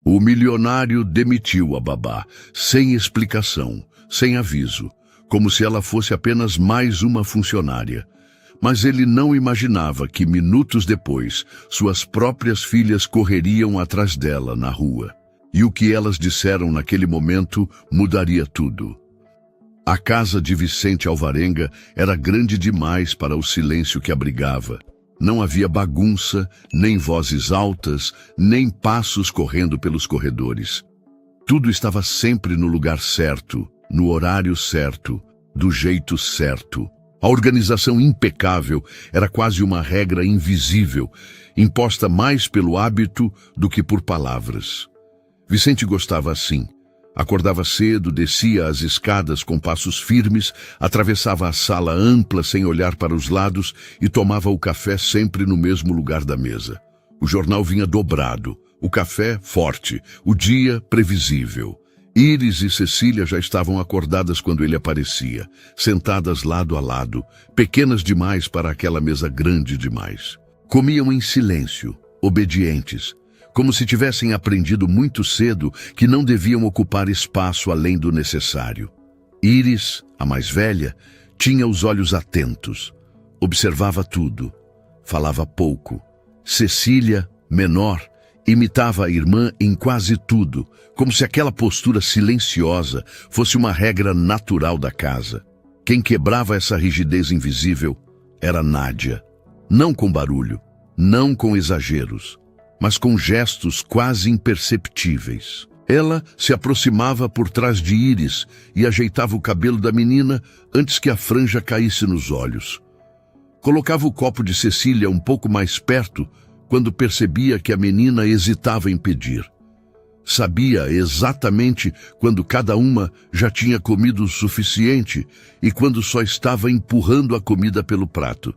O milionário demitiu a babá, sem explicação, sem aviso, como se ela fosse apenas mais uma funcionária. Mas ele não imaginava que, minutos depois, suas próprias filhas correriam atrás dela na rua. E o que elas disseram naquele momento mudaria tudo. A casa de Vicente Alvarenga era grande demais para o silêncio que abrigava. Não havia bagunça, nem vozes altas, nem passos correndo pelos corredores. Tudo estava sempre no lugar certo, no horário certo, do jeito certo. A organização impecável era quase uma regra invisível, imposta mais pelo hábito do que por palavras. Vicente gostava assim. Acordava cedo, descia as escadas com passos firmes, atravessava a sala ampla sem olhar para os lados e tomava o café sempre no mesmo lugar da mesa. O jornal vinha dobrado, o café forte, o dia previsível. Íris e Cecília já estavam acordadas quando ele aparecia, sentadas lado a lado, pequenas demais para aquela mesa grande demais. Comiam em silêncio, obedientes, como se tivessem aprendido muito cedo que não deviam ocupar espaço além do necessário. Íris, a mais velha, tinha os olhos atentos, observava tudo, falava pouco. Cecília, menor, imitava a irmã em quase tudo, como se aquela postura silenciosa fosse uma regra natural da casa. Quem quebrava essa rigidez invisível era Nádia. Não com barulho, não com exageros, mas com gestos quase imperceptíveis. Ela se aproximava por trás de Íris e ajeitava o cabelo da menina antes que a franja caísse nos olhos. Colocava o copo de Cecília um pouco mais perto quando percebia que a menina hesitava em pedir. Sabia exatamente quando cada uma já tinha comido o suficiente e quando só estava empurrando a comida pelo prato.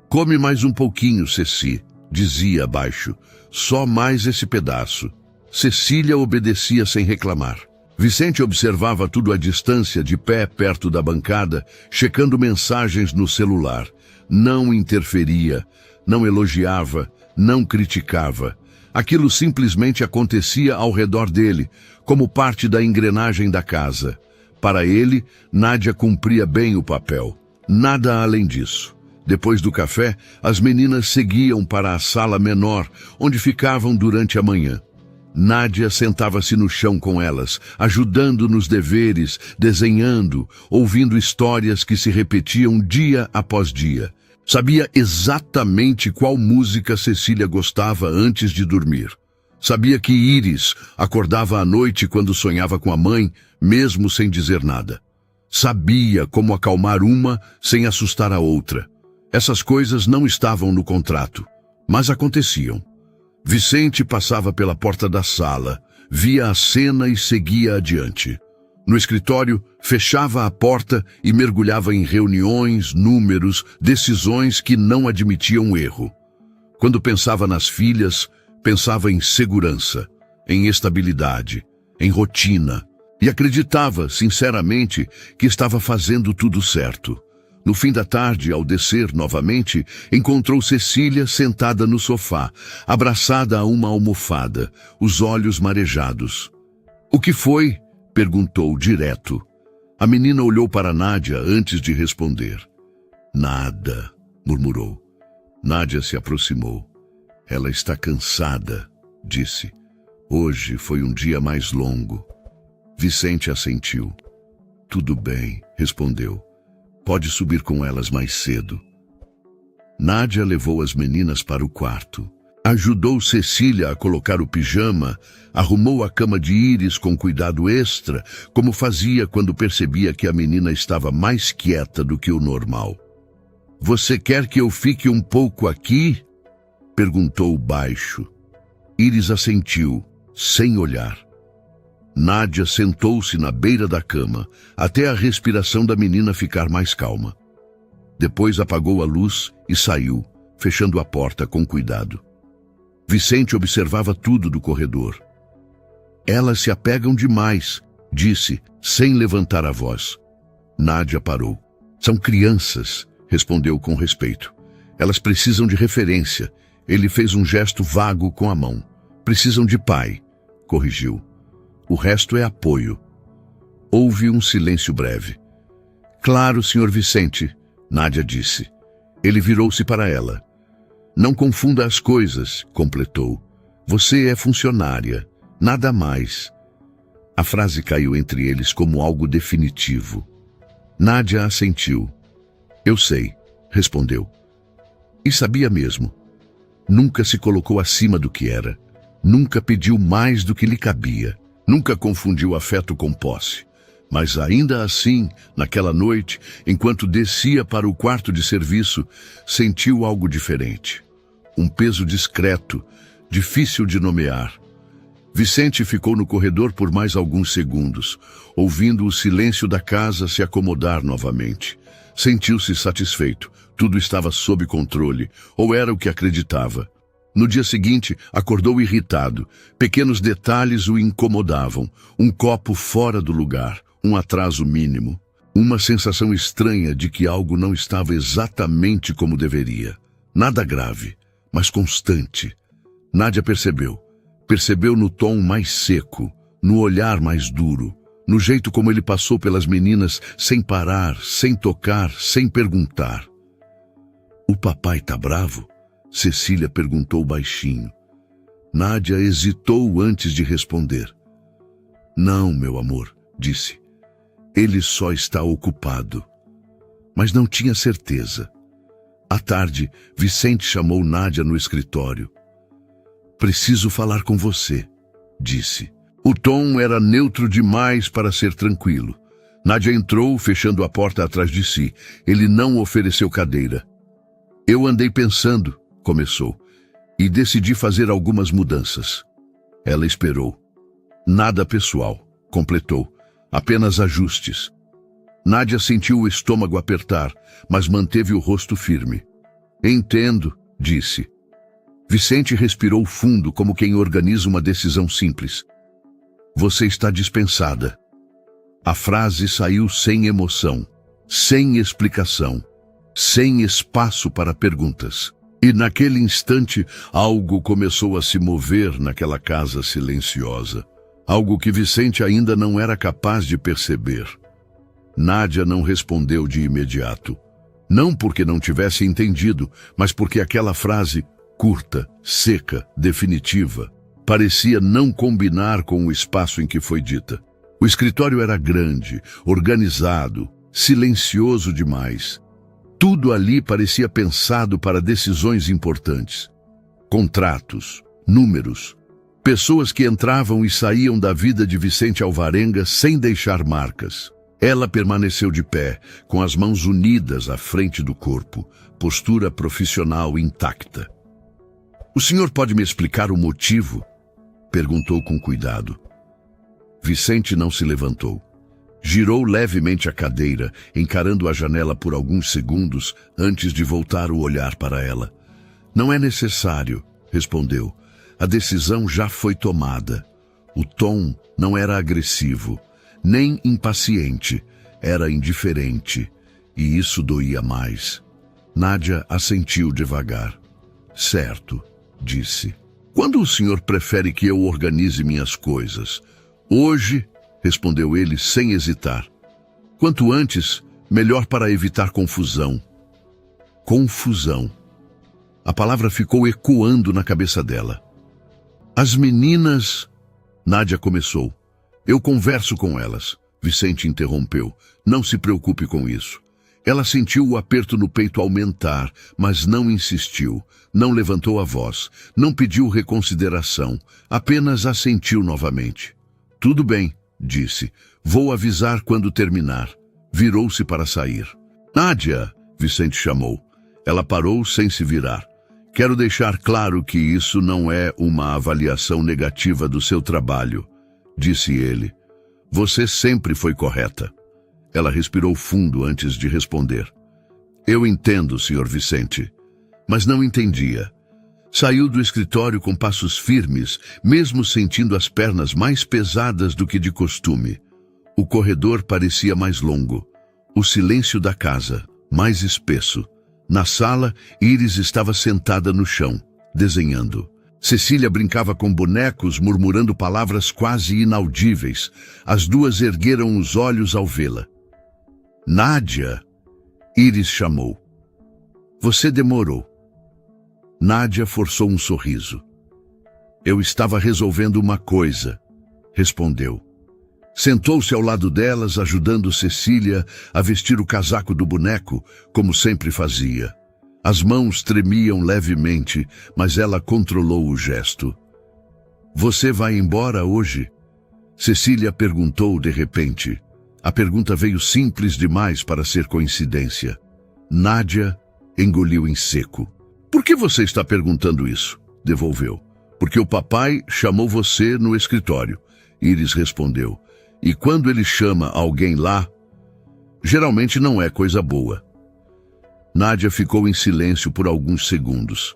"Come mais um pouquinho, Ceci", dizia baixo. "Só mais esse pedaço." Cecília obedecia sem reclamar. Vicente observava tudo à distância, de pé perto da bancada, checando mensagens no celular. Não interferia, não elogiava, não criticava. Aquilo simplesmente acontecia ao redor dele, como parte da engrenagem da casa. Para ele, Nádia cumpria bem o papel. Nada além disso. Depois do café, as meninas seguiam para a sala menor, onde ficavam durante a manhã. Nádia sentava-se no chão com elas, ajudando nos deveres, desenhando, ouvindo histórias que se repetiam dia após dia. Sabia exatamente qual música Cecília gostava antes de dormir. Sabia que Íris acordava à noite quando sonhava com a mãe, mesmo sem dizer nada. Sabia como acalmar uma sem assustar a outra. Essas coisas não estavam no contrato, mas aconteciam. Vicente passava pela porta da sala, via a cena e seguia adiante. No escritório, fechava a porta e mergulhava em reuniões, números, decisões que não admitiam erro. Quando pensava nas filhas, pensava em segurança, em estabilidade, em rotina, e acreditava, sinceramente, que estava fazendo tudo certo. No fim da tarde, ao descer novamente, encontrou Cecília sentada no sofá, abraçada a uma almofada, os olhos marejados. "O que foi?" perguntou direto. A menina olhou para Nádia antes de responder. "Nada", murmurou. Nádia se aproximou. "Ela está cansada", disse. "Hoje foi um dia mais longo." Vicente assentiu. "Tudo bem", respondeu. "Pode subir com elas mais cedo." Nádia levou as meninas para o quarto. Ajudou Cecília a colocar o pijama, arrumou a cama de Íris com cuidado extra, como fazia quando percebia que a menina estava mais quieta do que o normal. "Você quer que eu fique um pouco aqui?" perguntou baixo. Íris assentiu, sem olhar. Nádia sentou-se na beira da cama, até a respiração da menina ficar mais calma. Depois apagou a luz e saiu, fechando a porta com cuidado. Vicente observava tudo do corredor. "Elas se apegam demais", disse, sem levantar a voz. Nádia parou. "São crianças", respondeu com respeito. "Elas precisam de referência." Ele fez um gesto vago com a mão. "Precisam de pai. corrigiu. O resto é apoio. Houve um silêncio breve. Claro, Sr. Vicente, Nádia disse. Ele virou-se para ela. Não confunda as coisas, completou. Você é funcionária, nada mais. A frase caiu entre eles como algo definitivo. Nádia assentiu. Eu sei, respondeu. E sabia mesmo. Nunca se colocou acima do que era. Nunca pediu mais do que lhe cabia. Nunca confundiu afeto com posse. Mas ainda assim, naquela noite, enquanto descia para o quarto de serviço, sentiu algo diferente. Um peso discreto, difícil de nomear. Vicente ficou no corredor por mais alguns segundos, ouvindo o silêncio da casa se acomodar novamente. Sentiu-se satisfeito. Tudo estava sob controle, ou era o que acreditava. No dia seguinte, acordou irritado. Pequenos detalhes o incomodavam. Um copo fora do lugar, um atraso mínimo. Uma sensação estranha de que algo não estava exatamente como deveria. Nada grave, mas constante. Nádia percebeu. Percebeu no tom mais seco, no olhar mais duro, no jeito como ele passou pelas meninas sem parar, sem tocar, sem perguntar. O papai tá bravo? Cecília perguntou baixinho. Nádia hesitou antes de responder. Não, meu amor, disse. Ele só está ocupado. Mas não tinha certeza. À tarde, Vicente chamou Nádia no escritório. Preciso falar com você, disse. O tom era neutro demais para ser tranquilo. Nádia entrou, fechando a porta atrás de si. Ele não ofereceu cadeira. Eu andei pensando, começou, e decidi fazer algumas mudanças. Ela esperou. Nada pessoal, completou. Apenas ajustes. Nádia sentiu o estômago apertar, mas manteve o rosto firme. Entendo, disse. Vicente respirou fundo como quem organiza uma decisão simples. Você está dispensada. A frase saiu sem emoção, sem explicação, sem espaço para perguntas. E naquele instante, algo começou a se mover naquela casa silenciosa. Algo que Vicente ainda não era capaz de perceber. Nádia não respondeu de imediato. Não porque não tivesse entendido, mas porque aquela frase, curta, seca, definitiva, parecia não combinar com o espaço em que foi dita. O escritório era grande, organizado, silencioso demais. Tudo ali parecia pensado para decisões importantes. Contratos, números, pessoas que entravam e saíam da vida de Vicente Alvarenga sem deixar marcas. Ela permaneceu de pé, com as mãos unidas à frente do corpo, postura profissional intacta. O senhor pode me explicar o motivo? Perguntou com cuidado. Vicente não se levantou. Girou levemente a cadeira, encarando a janela por alguns segundos antes de voltar o olhar para ela. Não é necessário, respondeu. A decisão já foi tomada. O tom não era agressivo, nem impaciente, era indiferente, e isso doía mais. Nádia assentiu devagar. Certo, disse. Quando o senhor prefere que eu organize minhas coisas? Hoje, respondeu ele sem hesitar. Quanto antes, melhor para evitar confusão. Confusão. A palavra ficou ecoando na cabeça dela. As meninas... Nádia começou. Eu converso com elas. Vicente interrompeu. Não se preocupe com isso. Ela sentiu o aperto no peito aumentar, mas não insistiu. Não levantou a voz. Não pediu reconsideração. Apenas assentiu novamente. Tudo bem, disse. Vou avisar quando terminar. Virou-se para sair. Nádia, Vicente chamou. Ela parou sem se virar. Quero deixar claro que isso não é uma avaliação negativa do seu trabalho, disse ele. Você sempre foi correta. Ela respirou fundo antes de responder. Eu entendo, Sr. Vicente, mas não entendia. Saiu do escritório com passos firmes, mesmo sentindo as pernas mais pesadas do que de costume. O corredor parecia mais longo. O silêncio da casa, mais espesso. Na sala, Iris estava sentada no chão, desenhando. Cecília brincava com bonecos, murmurando palavras quase inaudíveis. As duas ergueram os olhos ao vê-la. Nádia, Íris chamou. Você demorou. Nádia forçou um sorriso. Eu estava resolvendo uma coisa, respondeu. Sentou-se ao lado delas, ajudando Cecília a vestir o casaco do boneco, como sempre fazia. As mãos tremiam levemente, mas ela controlou o gesto. Você vai embora hoje? Cecília perguntou de repente. A pergunta veio simples demais para ser coincidência. Nádia engoliu em seco. Por que você está perguntando isso? Devolveu. Porque o papai chamou você no escritório. Íris respondeu. E quando ele chama alguém lá, geralmente não é coisa boa. Nádia ficou em silêncio por alguns segundos.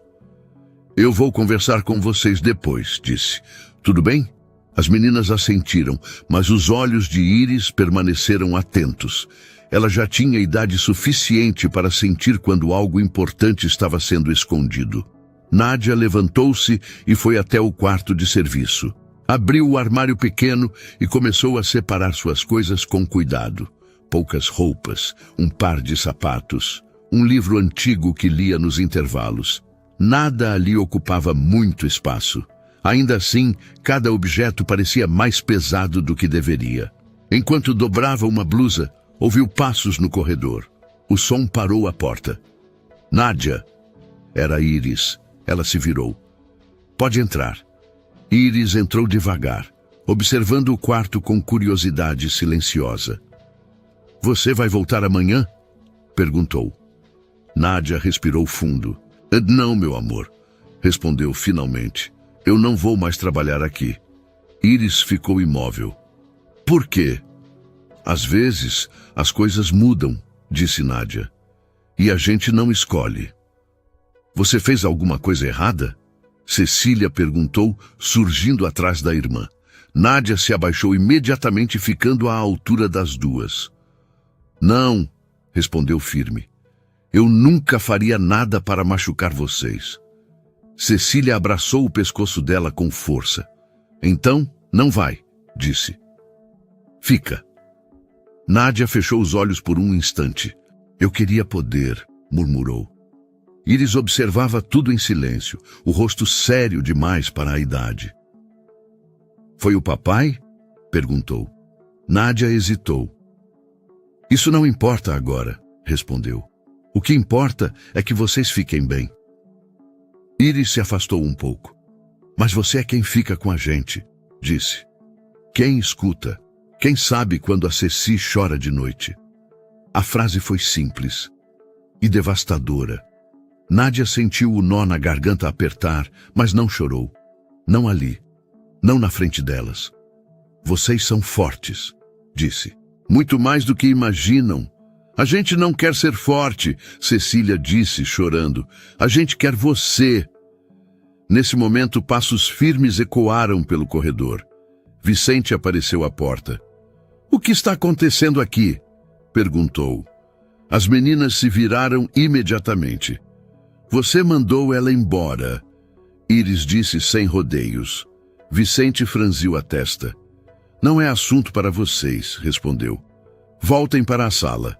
Eu vou conversar com vocês depois, disse. Tudo bem? As meninas assentiram, mas os olhos de Íris permaneceram atentos. Ela já tinha idade suficiente para sentir quando algo importante estava sendo escondido. Nádia levantou-se e foi até o quarto de serviço. Abriu o armário pequeno e começou a separar suas coisas com cuidado. Poucas roupas, um par de sapatos, um livro antigo que lia nos intervalos. Nada ali ocupava muito espaço. Ainda assim, cada objeto parecia mais pesado do que deveria. Enquanto dobrava uma blusa, ouviu passos no corredor. O som parou à porta. Nádia! Era Íris. Ela se virou. Pode entrar. Íris entrou devagar, observando o quarto com curiosidade silenciosa. Você vai voltar amanhã? Perguntou. Nádia respirou fundo. Não, meu amor, respondeu finalmente. Eu não vou mais trabalhar aqui. Íris ficou imóvel. Por quê? Às vezes, as coisas mudam, disse Nádia. E a gente não escolhe. Você fez alguma coisa errada? Cecília perguntou, surgindo atrás da irmã. Nádia se abaixou imediatamente, ficando à altura das duas. Não, respondeu firme. Eu nunca faria nada para machucar vocês. Cecília abraçou o pescoço dela com força. Então, não vai, disse. Fica. Nádia fechou os olhos por um instante. Eu queria poder, murmurou. Íris observava tudo em silêncio, o rosto sério demais para a idade. Foi o papai? Perguntou. Nádia hesitou. Isso não importa agora, respondeu. O que importa é que vocês fiquem bem. Íris se afastou um pouco. Mas você é quem fica com a gente, disse. Quem escuta, quem sabe quando a Ceci chora de noite. A frase foi simples e devastadora. Nádia sentiu o nó na garganta apertar, mas não chorou. Não ali, não na frente delas. Vocês são fortes, disse. Muito mais do que imaginam. A gente não quer ser forte, Cecília disse, chorando. A gente quer você. Nesse momento, passos firmes ecoaram pelo corredor. Vicente apareceu à porta. O que está acontecendo aqui? Perguntou. As meninas se viraram imediatamente. Você mandou ela embora, Íris disse sem rodeios. Vicente franziu a testa. Não é assunto para vocês, respondeu. Voltem para a sala.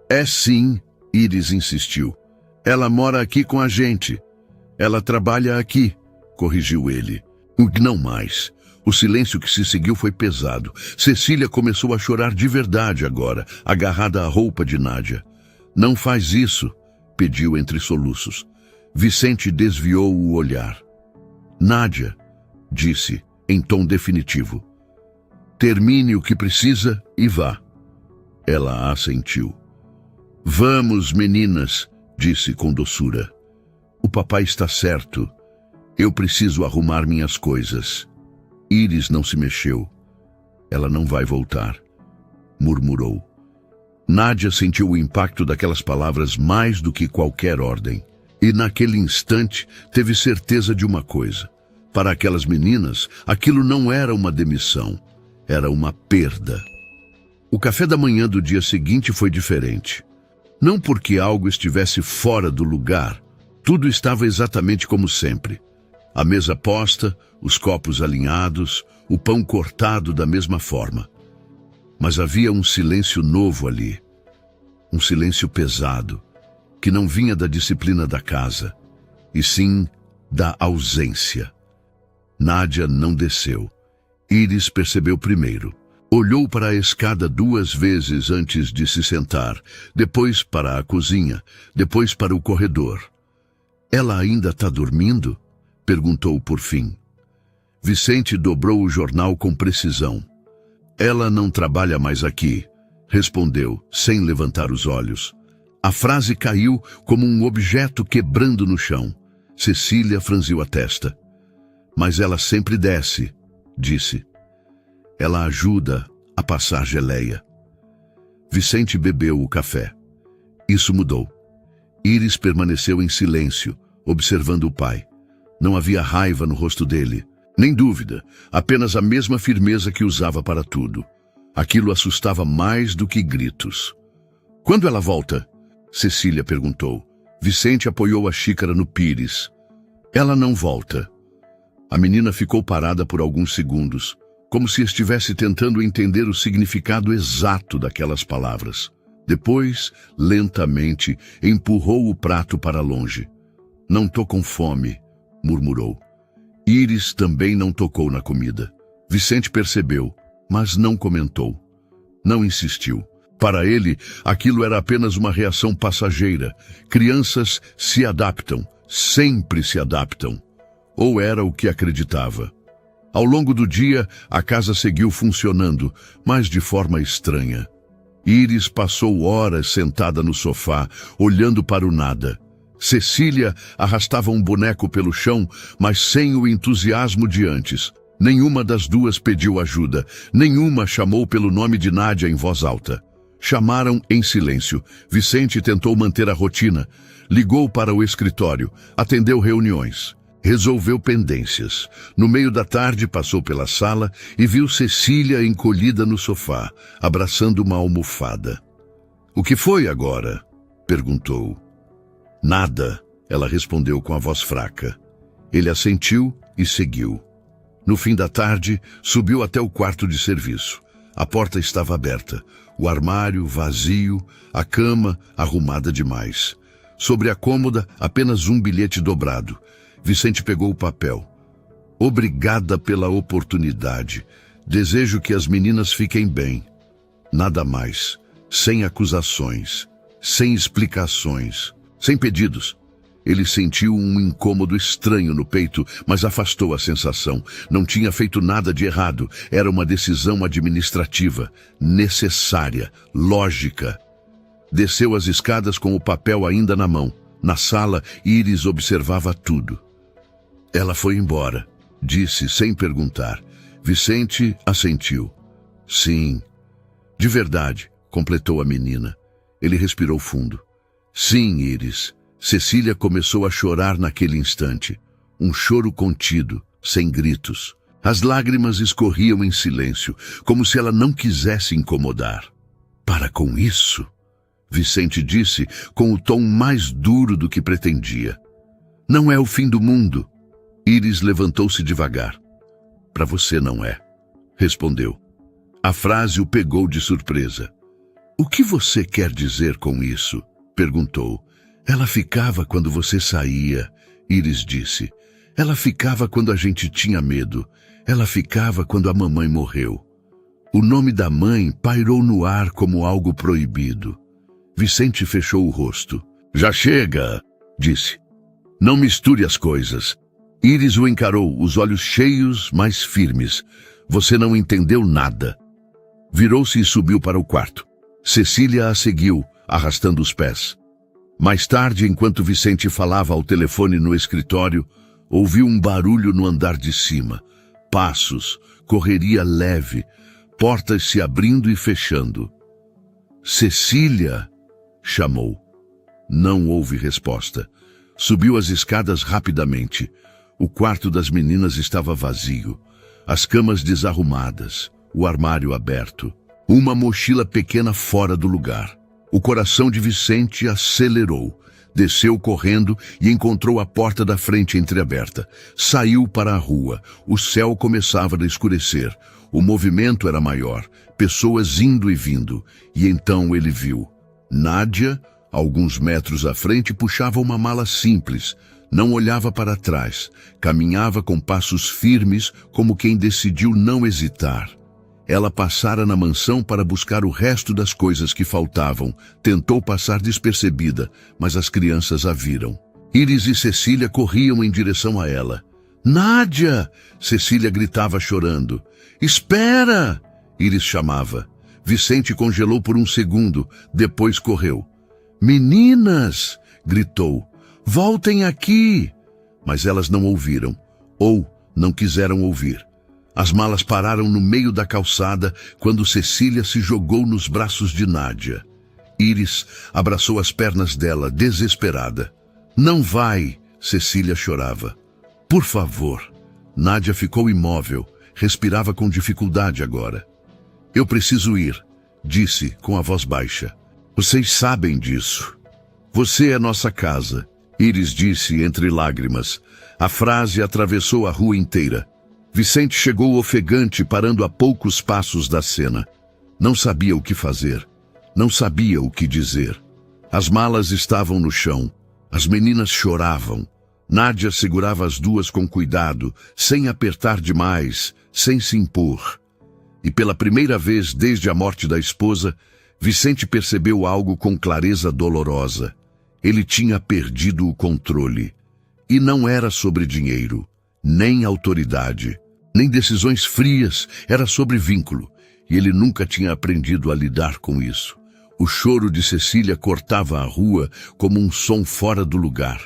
É sim, Íris insistiu. Ela mora aqui com a gente. Ela trabalha aqui, corrigiu ele. Não mais. O silêncio que se seguiu foi pesado. Cecília começou a chorar de verdade agora, agarrada à roupa de Nádia. Não faz isso, pediu entre soluços. Vicente desviou o olhar. Nádia, disse, em tom definitivo. Termine o que precisa e vá. Ela assentiu. Vamos, meninas, disse com doçura. O papai está certo. Eu preciso arrumar minhas coisas. Íris não se mexeu. Ela não vai voltar, murmurou. Nádia sentiu o impacto daquelas palavras mais do que qualquer ordem. E naquele instante teve certeza de uma coisa. Para aquelas meninas, aquilo não era uma demissão. Era uma perda. O café da manhã do dia seguinte foi diferente. Não porque algo estivesse fora do lugar. Tudo estava exatamente como sempre. A mesa posta, os copos alinhados, o pão cortado da mesma forma. Mas havia um silêncio novo ali. Um silêncio pesado, que não vinha da disciplina da casa, e sim da ausência. Nádia não desceu. Íris percebeu primeiro. Olhou para a escada 2 vezes antes de se sentar, depois para a cozinha, depois para o corredor. Ela ainda está dormindo? Perguntou por fim. Vicente dobrou o jornal com precisão. Ela não trabalha mais aqui, respondeu, sem levantar os olhos. A frase caiu como um objeto quebrando no chão. Cecília franziu a testa. Mas ela sempre desce, disse. Ela ajuda a passar geleia. Vicente bebeu o café. Isso mudou. Íris permaneceu em silêncio, observando o pai. Não havia raiva no rosto dele, nem dúvida, apenas a mesma firmeza que usava para tudo. Aquilo assustava mais do que gritos. Quando ela volta? Cecília perguntou. Vicente apoiou a xícara no pires. Ela não volta. A menina ficou parada por alguns segundos, como se estivesse tentando entender o significado exato daquelas palavras. Depois, lentamente, empurrou o prato para longe. Não tô com fome, murmurou. Íris também não tocou na comida. Vicente percebeu, mas não comentou. Não insistiu. Para ele, aquilo era apenas uma reação passageira. Crianças se adaptam, sempre se adaptam. Ou era o que acreditava. Ao longo do dia, a casa seguiu funcionando, mas de forma estranha. Íris passou horas sentada no sofá, olhando para o nada. Cecília arrastava um boneco pelo chão, mas sem o entusiasmo de antes. Nenhuma das duas pediu ajuda, nenhuma chamou pelo nome de Nádia em voz alta. Chamaram em silêncio. Vicente tentou manter a rotina. Ligou para o escritório, atendeu reuniões. Resolveu pendências. No meio da tarde passou pela sala e viu Cecília encolhida no sofá, abraçando uma almofada. "O que foi agora?" perguntou. "Nada", ela respondeu com a voz fraca. Ele assentiu e seguiu. No fim da tarde, subiu até o quarto de serviço. A porta estava aberta, o armário vazio, a cama arrumada demais. Sobre a cômoda, apenas um bilhete dobrado. Vicente pegou o papel. "Obrigada pela oportunidade. Desejo que as meninas fiquem bem. Nada mais. Sem acusações. Sem explicações. Sem pedidos." Ele sentiu um incômodo estranho no peito, mas afastou a sensação. Não tinha feito nada de errado. Era uma decisão administrativa, necessária, lógica. Desceu as escadas com o papel ainda na mão. Na sala, Íris observava tudo. Ela foi embora, disse sem perguntar. Vicente assentiu. "Sim." "De verdade", completou a menina. Ele respirou fundo. "Sim, Íris." Cecília começou a chorar naquele instante. Um choro contido, sem gritos. As lágrimas escorriam em silêncio, como se ela não quisesse incomodar. "Para com isso", Vicente disse com o tom mais duro do que pretendia. "Não é o fim do mundo." Íris levantou-se devagar. "Para você não é", respondeu. A frase o pegou de surpresa. "O que você quer dizer com isso?" perguntou. "Ela ficava quando você saía", Íris disse. "Ela ficava quando a gente tinha medo. Ela ficava quando a mamãe morreu." O nome da mãe pairou no ar como algo proibido. Vicente fechou o rosto. "Já chega", disse. "Não misture as coisas." Íris o encarou, os olhos cheios, mas firmes. "Você não entendeu nada." Virou-se e subiu para o quarto. Cecília a seguiu, arrastando os pés. Mais tarde, enquanto Vicente falava ao telefone no escritório, ouviu um barulho no andar de cima. Passos, correria leve, portas se abrindo e fechando. "Cecília!" chamou. Não houve resposta. Subiu as escadas rapidamente. O quarto das meninas estava vazio. As camas desarrumadas, o armário aberto. Uma mochila pequena fora do lugar. O coração de Vicente acelerou. Desceu correndo e encontrou a porta da frente entreaberta. Saiu para a rua. O céu começava a escurecer. O movimento era maior, pessoas indo e vindo. E então ele viu. Nádia, alguns metros à frente, puxava uma mala simples. Não olhava para trás. Caminhava com passos firmes, como quem decidiu não hesitar. Ela passara na mansão para buscar o resto das coisas que faltavam. Tentou passar despercebida, mas as crianças a viram. Iris e Cecília corriam em direção a ela. Nádia! Cecília gritava chorando. Espera! Iris chamava. Vicente congelou por um segundo, depois correu. Meninas! Gritou. Voltem aqui! Mas elas não ouviram, ou não quiseram ouvir. As malas pararam no meio da calçada quando Cecília se jogou nos braços de Nádia. Iris abraçou as pernas dela, desesperada. Não vai, Cecília chorava. Por favor. Nádia ficou imóvel, respirava com dificuldade agora. Eu preciso ir, disse com a voz baixa. Vocês sabem disso. Você é nossa casa, Iris disse entre lágrimas. A frase atravessou a rua inteira. Vicente chegou ofegante, parando a poucos passos da cena. Não sabia o que fazer. Não sabia o que dizer. As malas estavam no chão. As meninas choravam. Nádia segurava as duas com cuidado, sem apertar demais, sem se impor. E pela primeira vez desde a morte da esposa, Vicente percebeu algo com clareza dolorosa. Ele tinha perdido o controle. E não era sobre dinheiro, nem autoridade, nem decisões frias, era sobre vínculo. E ele nunca tinha aprendido a lidar com isso. O choro de Cecília cortava a rua como um som fora do lugar.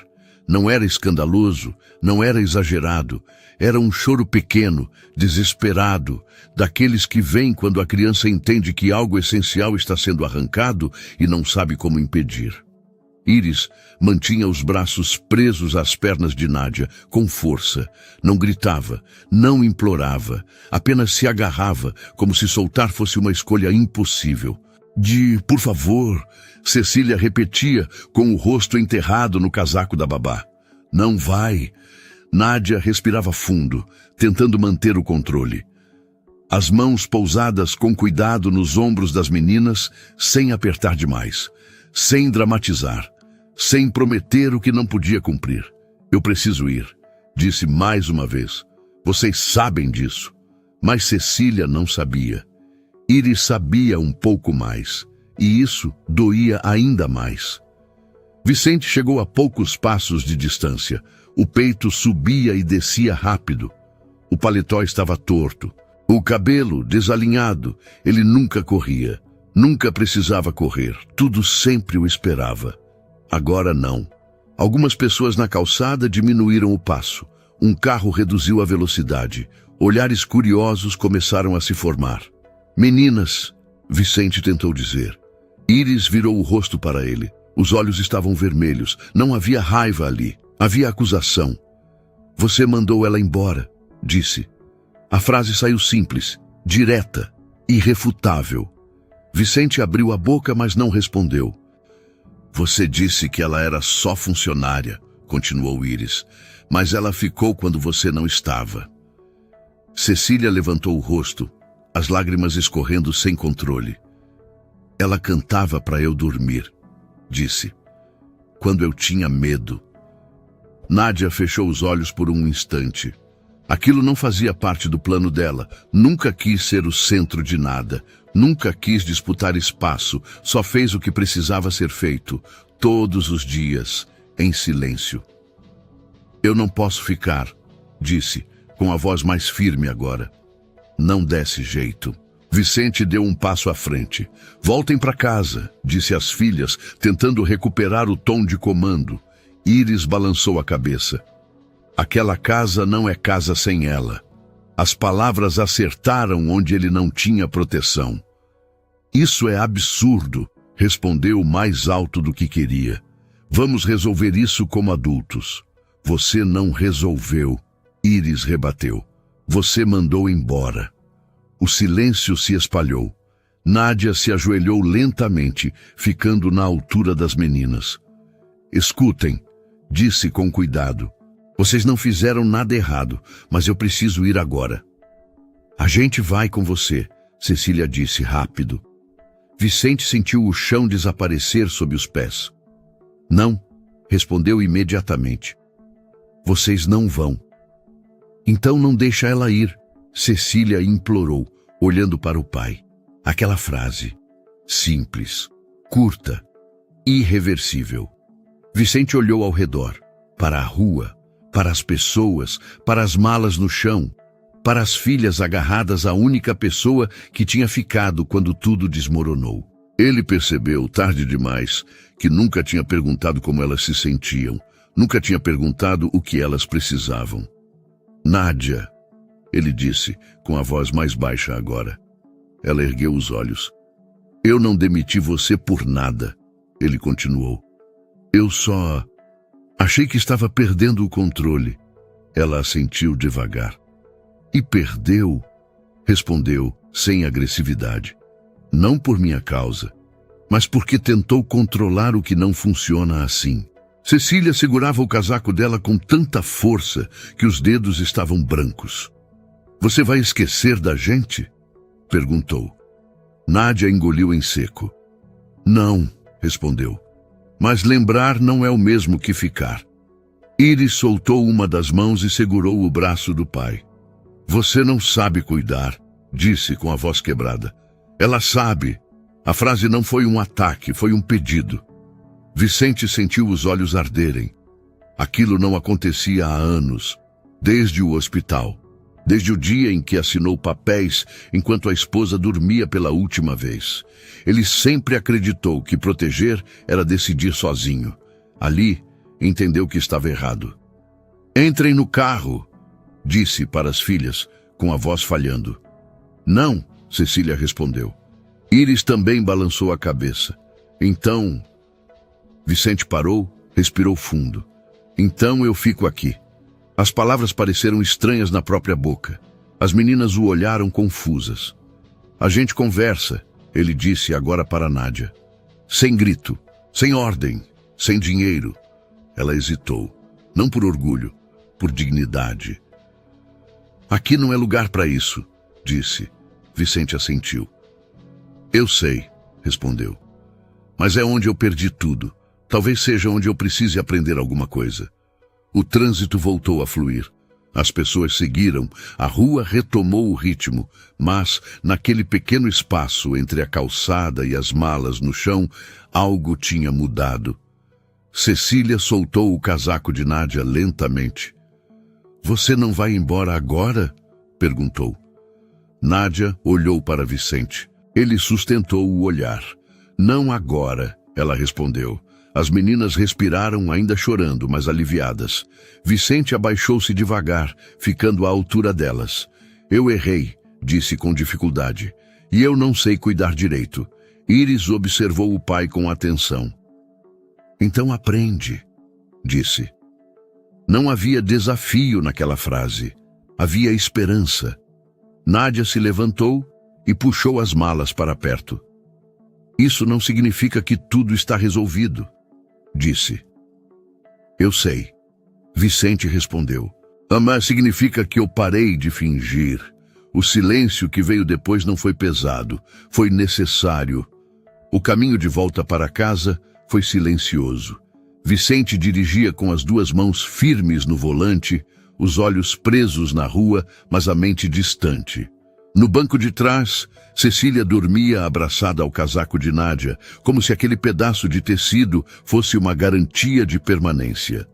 Não era escandaloso, não era exagerado. Era um choro pequeno, desesperado, daqueles que vêm quando a criança entende que algo essencial está sendo arrancado e não sabe como impedir. Iris mantinha os braços presos às pernas de Nádia, com força. Não gritava, não implorava, apenas se agarrava, como se soltar fosse uma escolha impossível. Por favor, Cecília repetia, com o rosto enterrado no casaco da babá. Não vai. Nádia respirava fundo, tentando manter o controle. As mãos pousadas com cuidado nos ombros das meninas, sem apertar demais, sem dramatizar, sem prometer o que não podia cumprir. Eu preciso ir, disse mais uma vez. Vocês sabem disso. Mas Cecília não sabia. Iris sabia um pouco mais, e isso doía ainda mais. Vicente chegou a poucos passos de distância. O peito subia e descia rápido. O paletó estava torto. O cabelo desalinhado. Ele nunca corria. Nunca precisava correr. Tudo sempre o esperava. Agora não. Algumas pessoas na calçada diminuíram o passo. Um carro reduziu a velocidade. Olhares curiosos começaram a se formar. Meninas, Vicente tentou dizer. Iris virou o rosto para ele. Os olhos estavam vermelhos. Não havia raiva ali. Havia acusação. Você mandou ela embora, disse. A frase saiu simples, direta, irrefutável. Vicente abriu a boca, mas não respondeu. Você disse que ela era só funcionária, continuou Iris, mas ela ficou quando você não estava. Cecília levantou o rosto, as lágrimas escorrendo sem controle. Ela cantava para eu dormir, disse. Quando eu tinha medo. Nádia fechou os olhos por um instante. Aquilo não fazia parte do plano dela. Nunca quis ser o centro de nada. Nunca quis disputar espaço. Só fez o que precisava ser feito. Todos os dias, em silêncio. Eu não posso ficar, disse, com a voz mais firme agora. Não desse jeito. Vicente deu um passo à frente. Voltem para casa, disse às filhas, tentando recuperar o tom de comando. Iris balançou a cabeça. Aquela casa não é casa sem ela. As palavras acertaram onde ele não tinha proteção. Isso é absurdo, respondeu mais alto do que queria. Vamos resolver isso como adultos. Você não resolveu, Iris rebateu. Você mandou embora. O silêncio se espalhou. Nádia se ajoelhou lentamente, ficando na altura das meninas. Escutem, disse com cuidado. Vocês não fizeram nada errado, mas eu preciso ir agora. A gente vai com você, Cecília disse rápido. Vicente sentiu o chão desaparecer sob os pés. Não, respondeu imediatamente. Vocês não vão. Então não deixa ela ir, Cecília implorou, olhando para o pai. Aquela frase, simples, curta, irreversível. Vicente olhou ao redor, para a rua, para as pessoas, para as malas no chão, para as filhas agarradas à única pessoa que tinha ficado quando tudo desmoronou. Ele percebeu, tarde demais, que nunca tinha perguntado como elas se sentiam, nunca tinha perguntado o que elas precisavam. Nádia, ele disse, com a voz mais baixa agora. Ela ergueu os olhos. Eu não demiti você por nada, ele continuou. Eu só achei que estava perdendo o controle. Ela assentiu devagar. E perdeu, respondeu, sem agressividade. Não por minha causa, mas porque tentou controlar o que não funciona assim. Cecília segurava o casaco dela com tanta força que os dedos estavam brancos. Você vai esquecer da gente? Perguntou. Nádia engoliu em seco. Não, respondeu. Mas lembrar não é o mesmo que ficar. Iris soltou uma das mãos e segurou o braço do pai. Você não sabe cuidar, disse com a voz quebrada. Ela sabe. A frase não foi um ataque, foi um pedido. Vicente sentiu os olhos arderem. Aquilo não acontecia há anos, desde o hospital, desde o dia em que assinou papéis enquanto a esposa dormia pela última vez. Ele sempre acreditou que proteger era decidir sozinho. Ali, entendeu que estava errado. Entrem no carro, disse para as filhas, com a voz falhando. Não, Cecília respondeu. Iris também balançou a cabeça. Então... Vicente parou, respirou fundo. Então eu fico aqui. As palavras pareceram estranhas na própria boca. As meninas o olharam confusas. A gente conversa, ele disse agora para Nádia. Sem grito, sem ordem, sem dinheiro. Ela hesitou. Não por orgulho, por dignidade. Aqui não é lugar para isso, disse. Vicente assentiu. Eu sei, respondeu. Mas é onde eu perdi tudo. Talvez seja onde eu precise aprender alguma coisa. O trânsito voltou a fluir. As pessoas seguiram, a rua retomou o ritmo, mas, naquele pequeno espaço entre a calçada e as malas no chão, algo tinha mudado. Cecília soltou o casaco de Nádia lentamente. Você não vai embora agora? Perguntou. Nádia olhou para Vicente. Ele sustentou o olhar. Não agora, ela respondeu. As meninas respiraram ainda chorando, mas aliviadas. Vicente abaixou-se devagar, ficando à altura delas. Eu errei, disse com dificuldade. E eu não sei cuidar direito. Iris observou o pai com atenção. Então aprende, disse. Não havia desafio naquela frase. Havia esperança. Nádia se levantou e puxou as malas para perto. Isso não significa que tudo está resolvido, disse. Eu sei, Vicente respondeu. Mas significa que eu parei de fingir. O silêncio que veio depois não foi pesado, foi necessário. O caminho de volta para casa foi silencioso. Vicente dirigia com as duas mãos firmes no volante, os olhos presos na rua, mas a mente distante. No banco de trás, Cecília dormia abraçada ao casaco de Nádia, como se aquele pedaço de tecido fosse uma garantia de permanência.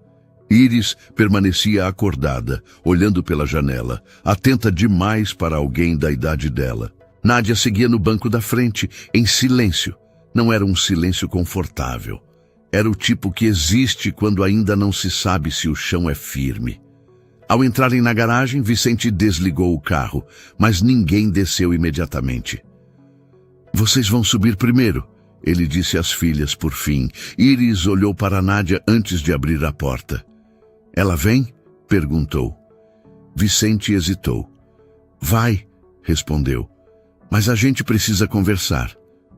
Iris permanecia acordada, olhando pela janela, atenta demais para alguém da idade dela. Nádia seguia no banco da frente, em silêncio. Não era um silêncio confortável. Era o tipo que existe quando ainda não se sabe se o chão é firme. Ao entrarem na garagem, Vicente desligou o carro, mas ninguém desceu imediatamente. Vocês vão subir primeiro, ele disse às filhas por fim. Iris olhou para Nádia antes de abrir a porta. Ela vem? Perguntou. Vicente hesitou. Vai, respondeu. Mas a gente precisa conversar.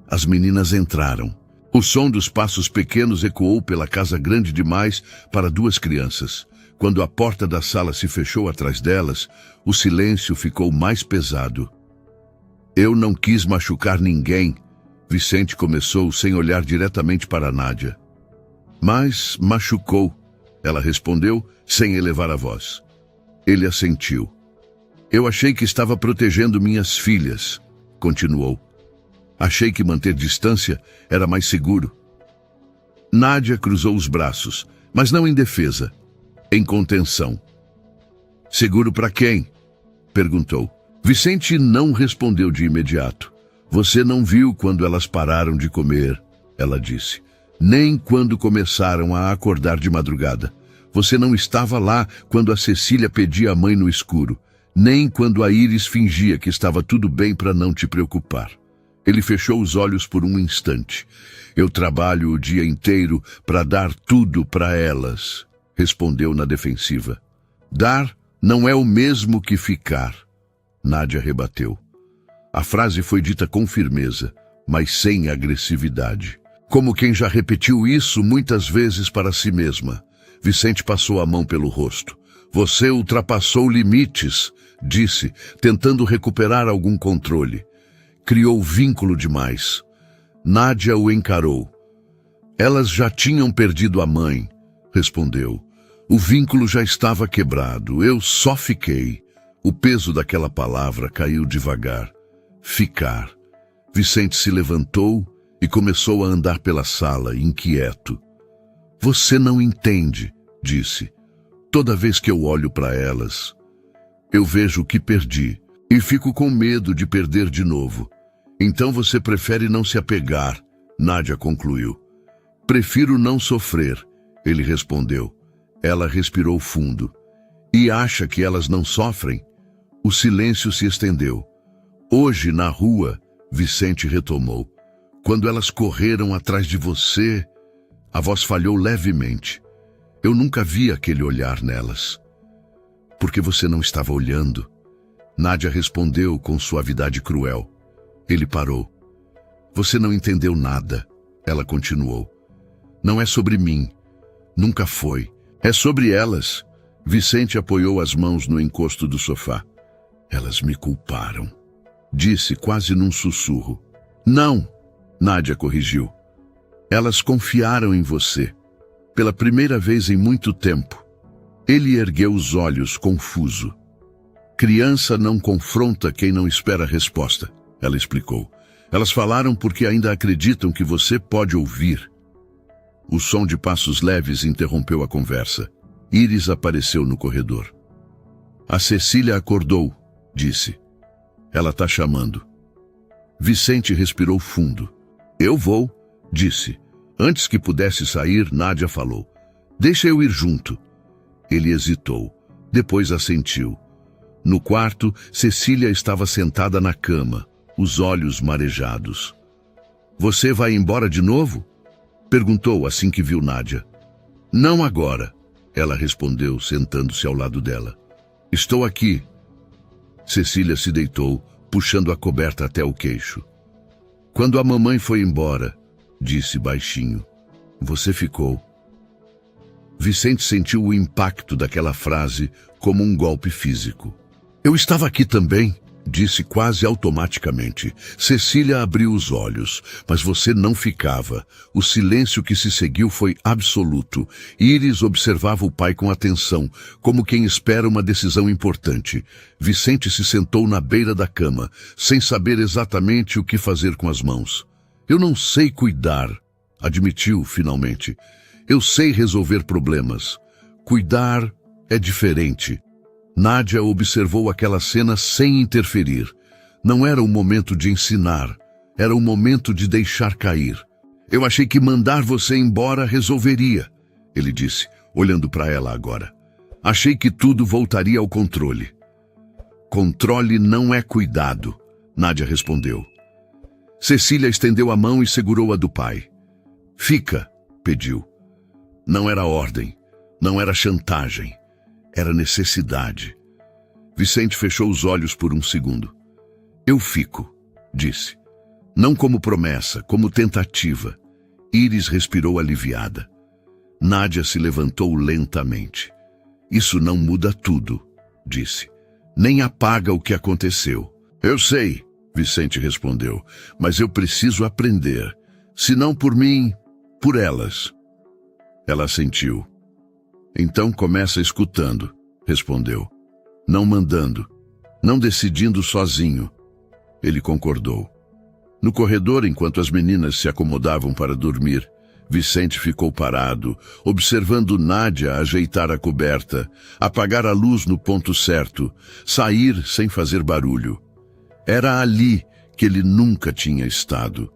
As meninas entraram. O som dos passos pequenos ecoou pela casa grande demais para duas crianças. Quando a porta da sala se fechou atrás delas, o silêncio ficou mais pesado. Eu não quis machucar ninguém, Vicente começou sem olhar diretamente para Nádia. Mas machucou, ela respondeu sem elevar a voz. Ele assentiu. Eu achei que estava protegendo minhas filhas, continuou. Achei que manter distância era mais seguro. Nádia cruzou os braços, mas não em defesa, em contenção. Seguro para quem? Perguntou. Vicente não respondeu de imediato. Você não viu quando elas pararam de comer, ela disse. Nem quando começaram a acordar de madrugada. Você não estava lá quando a Cecília pedia à mãe no escuro. Nem quando a Iris fingia que estava tudo bem para não te preocupar. Ele fechou os olhos por um instante. Eu trabalho o dia inteiro para dar tudo para elas, respondeu na defensiva. Dar não é o mesmo que ficar, Nádia rebateu. A frase foi dita com firmeza, mas sem agressividade. Como quem já repetiu isso muitas vezes para si mesma. Vicente passou a mão pelo rosto. Você ultrapassou limites, disse, tentando recuperar algum controle. Criou vínculo demais. Nádia o encarou. Elas já tinham perdido a mãe, respondeu. O vínculo já estava quebrado. Eu só fiquei. O peso daquela palavra caiu devagar. Ficar. Vicente se levantou e começou a andar pela sala, inquieto. Você não entende, disse. Toda vez que eu olho para elas, eu vejo o que perdi e fico com medo de perder de novo. Então você prefere não se apegar, Nádia concluiu. Prefiro não sofrer, ele respondeu. Ela respirou fundo. E acha que elas não sofrem? O silêncio se estendeu. Hoje, na rua, Vicente retomou. Quando elas correram atrás de você, a voz falhou levemente. Eu nunca vi aquele olhar nelas. Porque você não estava olhando? Nádia respondeu com suavidade cruel. Ele parou. Você não entendeu nada, ela continuou. Não é sobre mim. Nunca foi. É sobre elas. Vicente apoiou as mãos no encosto do sofá. Elas me culparam, disse quase num sussurro. Não, Nádia corrigiu. Elas confiaram em você. Pela primeira vez em muito tempo. Ele ergueu os olhos, confuso. Criança não confronta quem não espera resposta, ela explicou. Elas falaram porque ainda acreditam que você pode ouvir. O som de passos leves interrompeu a conversa. Iris apareceu no corredor. A Cecília acordou, disse. Ela tá chamando. Vicente respirou fundo. Eu vou, disse. Antes que pudesse sair, Nádia falou. Deixa eu ir junto. Ele hesitou. Depois assentiu. No quarto, Cecília estava sentada na cama, os olhos marejados. Você vai embora de novo? Perguntou assim que viu Nádia. Não agora, ela respondeu, sentando-se ao lado dela. Estou aqui. Cecília se deitou, puxando a coberta até o queixo. Quando a mamãe foi embora, disse baixinho, você ficou. Vicente sentiu o impacto daquela frase como um golpe físico. Eu estava aqui também, disse quase automaticamente. Cecília abriu os olhos, mas você não ficava. O silêncio que se seguiu foi absoluto. Iris observava o pai com atenção, como quem espera uma decisão importante. Vicente se sentou na beira da cama, sem saber exatamente o que fazer com as mãos. Eu não sei cuidar, admitiu finalmente. Eu sei resolver problemas. Cuidar é diferente. Nádia observou aquela cena sem interferir. Não era o momento de ensinar, era o momento de deixar cair. Eu achei que mandar você embora resolveria, ele disse, olhando para ela agora. Achei que tudo voltaria ao controle. Controle não é cuidado, Nádia respondeu. Cecília estendeu a mão e segurou a do pai. Fica, pediu. Não era ordem, não era chantagem. Era necessidade. Vicente fechou os olhos por um segundo. Eu fico, disse. Não como promessa, como tentativa. Íris respirou aliviada. Nádia se levantou lentamente. Isso não muda tudo, disse. Nem apaga o que aconteceu. Eu sei, Vicente respondeu, mas eu preciso aprender. Se não por mim, por elas. Ela assentiu. Então começa escutando, respondeu. Não mandando, não decidindo sozinho. Ele concordou. No corredor, enquanto as meninas se acomodavam para dormir, Vicente ficou parado, observando Nádia ajeitar a coberta, apagar a luz no ponto certo, sair sem fazer barulho. Era ali que ele nunca tinha estado.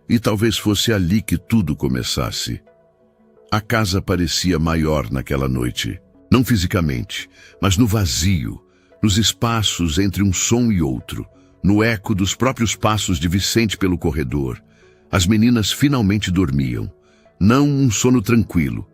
E talvez fosse ali que tudo começasse. A casa parecia maior naquela noite. Não fisicamente, mas no vazio, nos espaços entre um som e outro, no eco dos próprios passos de Vicente pelo corredor. As meninas finalmente dormiam. Não um sono tranquilo,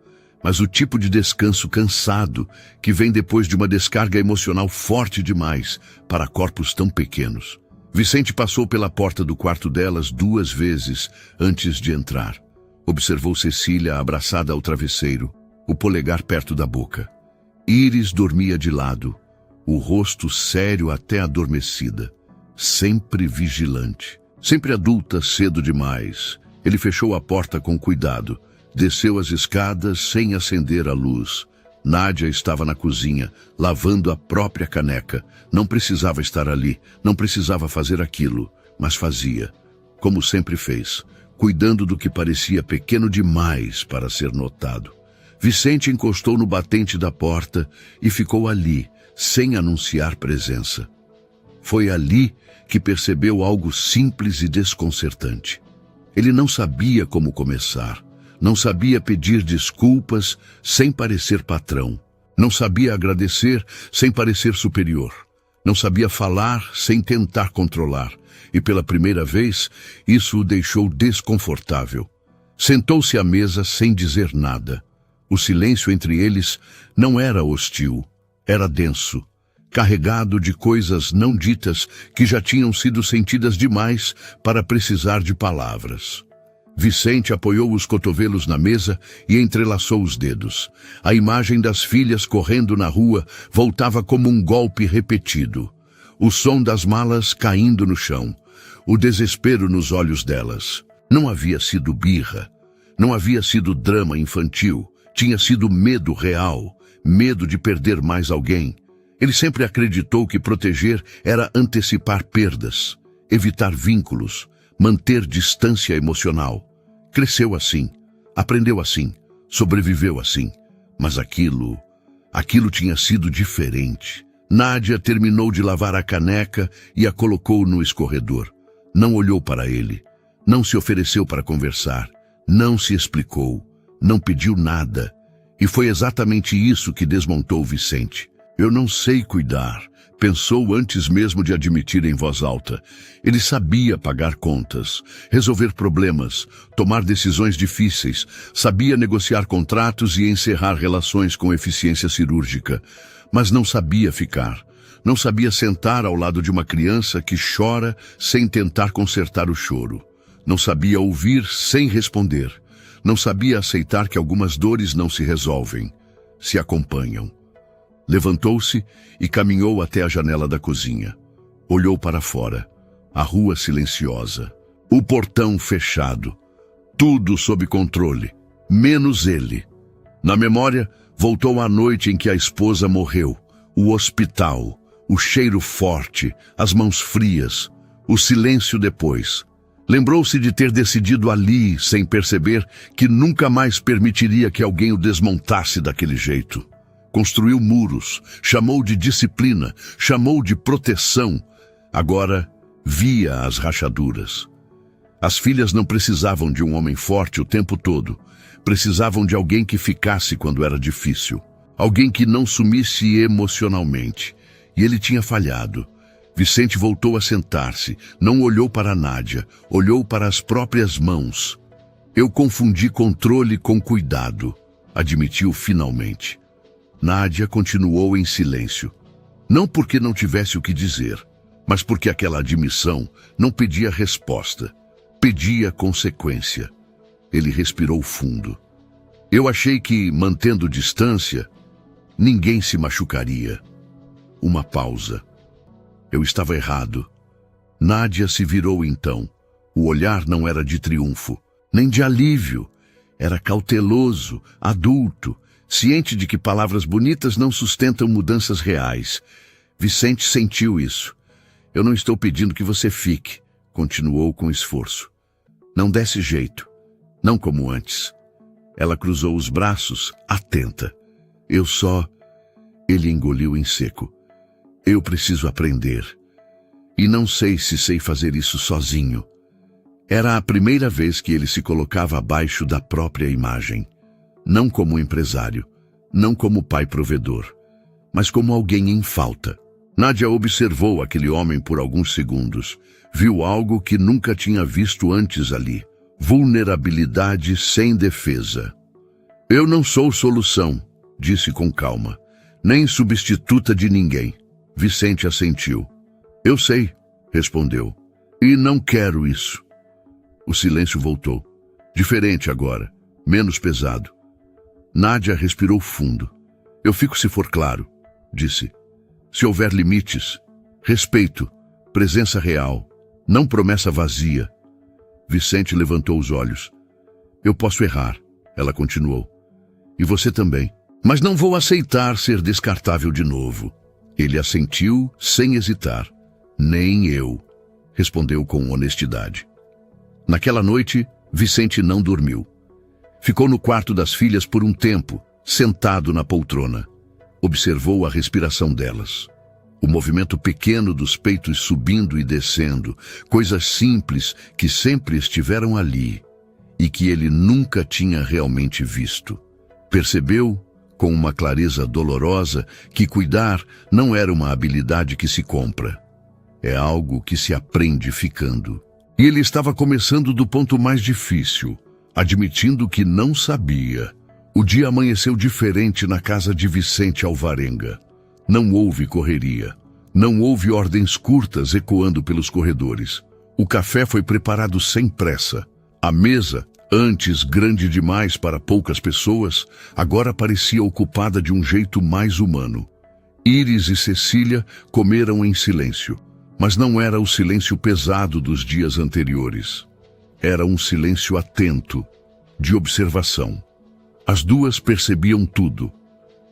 mas o tipo de descanso cansado que vem depois de uma descarga emocional forte demais para corpos tão pequenos. Vicente passou pela porta do quarto delas 2 vezes antes de entrar. Observou Cecília abraçada ao travesseiro, o polegar perto da boca. Íris dormia de lado, o rosto sério até adormecida, sempre vigilante, sempre adulta cedo demais. Ele fechou a porta com cuidado, desceu as escadas sem acender a luz. Nádia estava na cozinha, lavando a própria caneca. Não precisava estar ali, não precisava fazer aquilo, mas fazia, como sempre fez, cuidando do que parecia pequeno demais para ser notado. Vicente encostou no batente da porta e ficou ali, sem anunciar presença. Foi ali que percebeu algo simples e desconcertante. Ele não sabia como começar, não sabia pedir desculpas sem parecer patrão, não sabia agradecer sem parecer superior, não sabia falar sem tentar controlar, e pela primeira vez isso o deixou desconfortável. Sentou-se à mesa sem dizer nada. O silêncio entre eles não era hostil, era denso, carregado de coisas não ditas que já tinham sido sentidas demais para precisar de palavras. Vicente apoiou os cotovelos na mesa e entrelaçou os dedos. A imagem das filhas correndo na rua voltava como um golpe repetido. O som das malas caindo no chão. O desespero nos olhos delas. Não havia sido birra. Não havia sido drama infantil. Tinha sido medo real. Medo de perder mais alguém. Ele sempre acreditou que proteger era antecipar perdas, evitar vínculos, manter distância emocional. Cresceu assim, aprendeu assim, sobreviveu assim. Mas aquilo tinha sido diferente. Nádia terminou de lavar a caneca e a colocou no escorredor. Não olhou para ele, não se ofereceu para conversar, não se explicou, não pediu nada. E foi exatamente isso que desmontou Vicente. Eu não sei cuidar, pensou antes mesmo de admitir em voz alta. Ele sabia pagar contas, resolver problemas, tomar decisões difíceis, sabia negociar contratos e encerrar relações com eficiência cirúrgica, mas não sabia ficar. Não sabia sentar ao lado de uma criança que chora sem tentar consertar o choro. Não sabia ouvir sem responder. Não sabia aceitar que algumas dores não se resolvem, se acompanham. Levantou-se e caminhou até a janela da cozinha. Olhou para fora, a rua silenciosa, o portão fechado, tudo sob controle, menos ele. Na memória, voltou à noite em que a esposa morreu, o hospital, o cheiro forte, as mãos frias, o silêncio depois. Lembrou-se de ter decidido ali, sem perceber, que nunca mais permitiria que alguém o desmontasse daquele jeito. Construiu muros, chamou de disciplina, chamou de proteção. Agora via as rachaduras. As filhas não precisavam de um homem forte o tempo todo. Precisavam de alguém que ficasse quando era difícil. Alguém que não sumisse emocionalmente. E ele tinha falhado. Vicente voltou a sentar-se, não olhou para Nádia, olhou para as próprias mãos. Eu confundi controle com cuidado, admitiu finalmente. Nádia continuou em silêncio. Não porque não tivesse o que dizer, mas porque aquela admissão não pedia resposta, pedia consequência. Ele respirou fundo. Eu achei que, mantendo distância, ninguém se machucaria. Uma pausa. Eu estava errado. Nádia se virou então. O olhar não era de triunfo, nem de alívio. Era cauteloso, adulto, ciente de que palavras bonitas não sustentam mudanças reais. Vicente sentiu isso. Eu não estou pedindo que você fique, continuou com esforço. Não desse jeito, não como antes. Ela cruzou os braços, atenta. Ele engoliu em seco. Eu preciso aprender. E não sei se sei fazer isso sozinho. Era a primeira vez que ele se colocava abaixo da própria imagem. Não como empresário, não como pai provedor, mas como alguém em falta. Nádia observou aquele homem por alguns segundos. Viu algo que nunca tinha visto antes ali. Vulnerabilidade sem defesa. Eu não sou solução, disse com calma, nem substituta de ninguém. Vicente assentiu. Eu sei, respondeu, e não quero isso. O silêncio voltou. Diferente agora, menos pesado. Nádia respirou fundo. Eu fico se for claro, disse. Se houver limites, respeito, presença real, não promessa vazia. Vicente levantou os olhos. Eu posso errar, ela continuou. E você também. Mas não vou aceitar ser descartável de novo. Ele assentiu sem hesitar. Nem eu, respondeu com honestidade. Naquela noite, Vicente não dormiu. Ficou no quarto das filhas por um tempo, sentado na poltrona. Observou a respiração delas. O movimento pequeno dos peitos subindo e descendo, coisas simples que sempre estiveram ali e que ele nunca tinha realmente visto. Percebeu, com uma clareza dolorosa, que cuidar não era uma habilidade que se compra. É algo que se aprende ficando. E ele estava começando do ponto mais difícil, admitindo que não sabia. O dia amanheceu diferente na casa de Vicente Alvarenga. Não houve correria. Não houve ordens curtas ecoando pelos corredores. O café foi preparado sem pressa. A mesa, antes grande demais para poucas pessoas, agora parecia ocupada de um jeito mais humano. Íris e Cecília comeram em silêncio, mas não era o silêncio pesado dos dias anteriores. Era um silêncio atento, de observação. As duas percebiam tudo.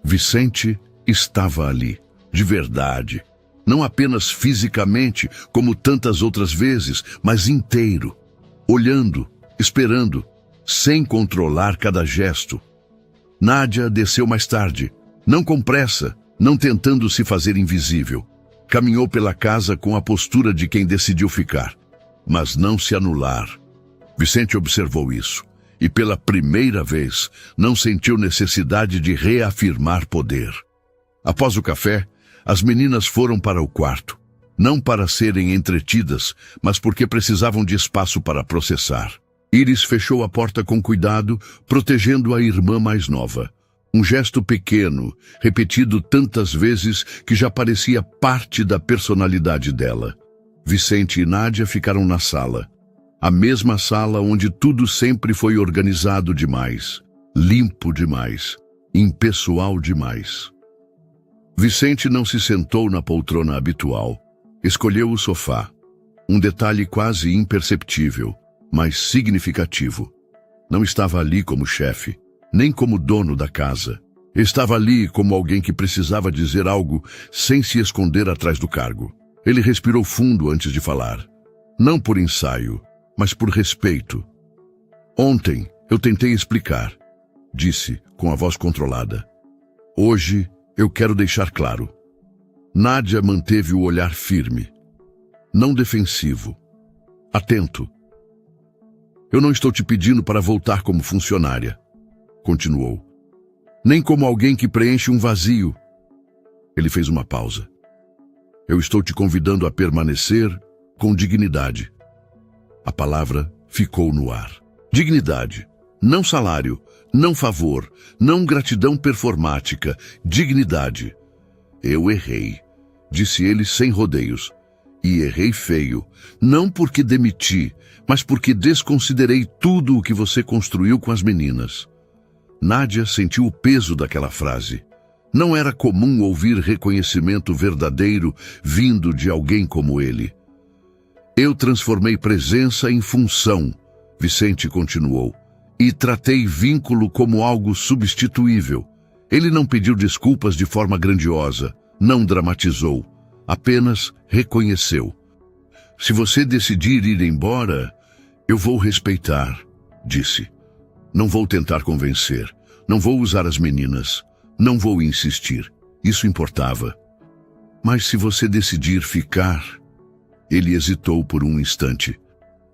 Vicente estava ali, de verdade. Não apenas fisicamente, como tantas outras vezes, mas inteiro. Olhando, esperando, sem controlar cada gesto. Nádia desceu mais tarde, não com pressa, não tentando se fazer invisível. Caminhou pela casa com a postura de quem decidiu ficar, mas não se anular. Vicente observou isso. E pela primeira vez, não sentiu necessidade de reafirmar poder. Após o café, as meninas foram para o quarto, não para serem entretidas, mas porque precisavam de espaço para processar. Íris fechou a porta com cuidado, protegendo a irmã mais nova. Um gesto pequeno, repetido tantas vezes que já parecia parte da personalidade dela. Vicente e Nádia ficaram na sala. A mesma sala onde tudo sempre foi organizado demais, limpo demais, impessoal demais. Vicente não se sentou na poltrona habitual. Escolheu o sofá. Um detalhe quase imperceptível, mas significativo. Não estava ali como chefe, nem como dono da casa. Estava ali como alguém que precisava dizer algo sem se esconder atrás do cargo. Ele respirou fundo antes de falar. Não por ensaio, mas por respeito. Ontem eu tentei explicar, disse com a voz controlada. Hoje eu quero deixar claro. Nádia manteve o olhar firme, não defensivo, atento. Eu não estou te pedindo para voltar como funcionária, continuou, nem como alguém que preenche um vazio. Ele fez uma pausa. Eu estou te convidando a permanecer com dignidade. A palavra ficou no ar. Dignidade, não salário, não favor, não gratidão performática, dignidade. Eu errei, disse ele sem rodeios. E errei feio, não porque demiti, mas porque desconsiderei tudo o que você construiu com as meninas. Nádia sentiu o peso daquela frase. Não era comum ouvir reconhecimento verdadeiro vindo de alguém como ele. Eu transformei presença em função, Vicente continuou, e tratei vínculo como algo substituível. Ele não pediu desculpas de forma grandiosa, não dramatizou, apenas reconheceu. Se você decidir ir embora, eu vou respeitar, disse. Não vou tentar convencer, não vou usar as meninas, não vou insistir. Isso importava. Mas se você decidir ficar... Ele hesitou por um instante.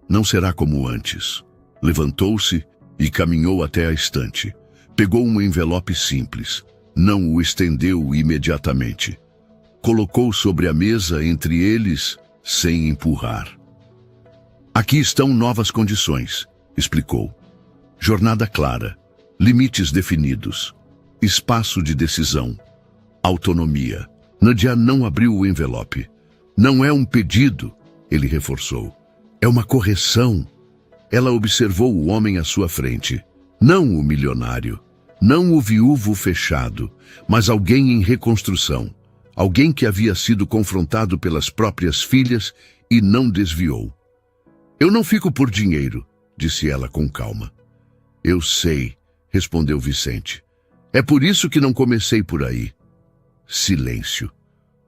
Não será como antes. Levantou-se e caminhou até a estante. Pegou um envelope simples. Não o estendeu imediatamente. Colocou sobre a mesa entre eles, sem empurrar. Aqui estão novas condições, explicou. Jornada clara, limites definidos, espaço de decisão, autonomia. Nádia não abriu o envelope. Não é um pedido, ele reforçou. É uma correção. Ela observou o homem à sua frente. Não o milionário, não o viúvo fechado, mas alguém em reconstrução. Alguém que havia sido confrontado pelas próprias filhas e não desviou. Eu não fico por dinheiro, disse ela com calma. Eu sei, respondeu Vicente. É por isso que não comecei por aí. Silêncio.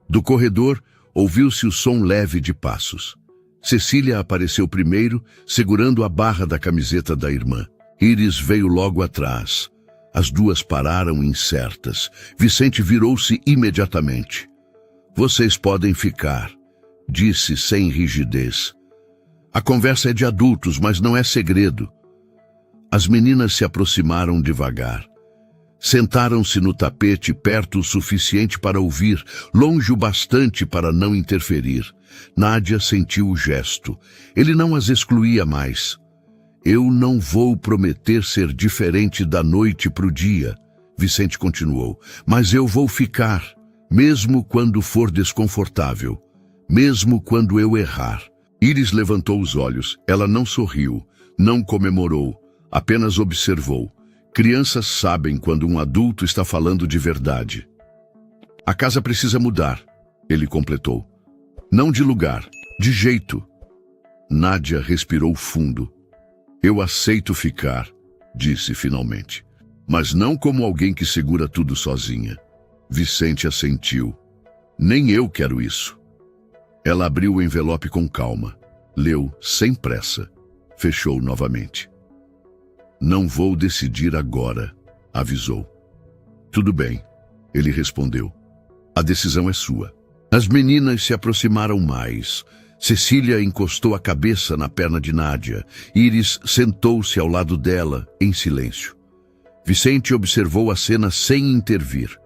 Do corredor, ouviu-se o som leve de passos. Cecília apareceu primeiro, segurando a barra da camiseta da irmã. Iris veio logo atrás. As duas pararam incertas. Vicente virou-se imediatamente. Vocês podem ficar, disse sem rigidez. A conversa é de adultos, mas não é segredo. As meninas se aproximaram devagar. Sentaram-se no tapete perto o suficiente para ouvir, longe o bastante para não interferir. Nádia sentiu o gesto. Ele não as excluía mais. Eu não vou prometer ser diferente da noite para o dia, Vicente continuou, mas eu vou ficar, mesmo quando for desconfortável, mesmo quando eu errar. Iris levantou os olhos. Ela não sorriu, não comemorou, apenas observou. Crianças sabem quando um adulto está falando de verdade. A casa precisa mudar, ele completou. Não de lugar, de jeito. Nádia respirou fundo. Eu aceito ficar, disse finalmente. Mas não como alguém que segura tudo sozinha. Vicente assentiu. Nem eu quero isso. Ela abriu o envelope com calma. Leu sem pressa. Fechou novamente. Não vou decidir agora, avisou. Tudo bem, ele respondeu. A decisão é sua. As meninas se aproximaram mais. Cecília encostou a cabeça na perna de Nádia. Iris sentou-se ao lado dela, em silêncio. Vicente observou a cena sem intervir.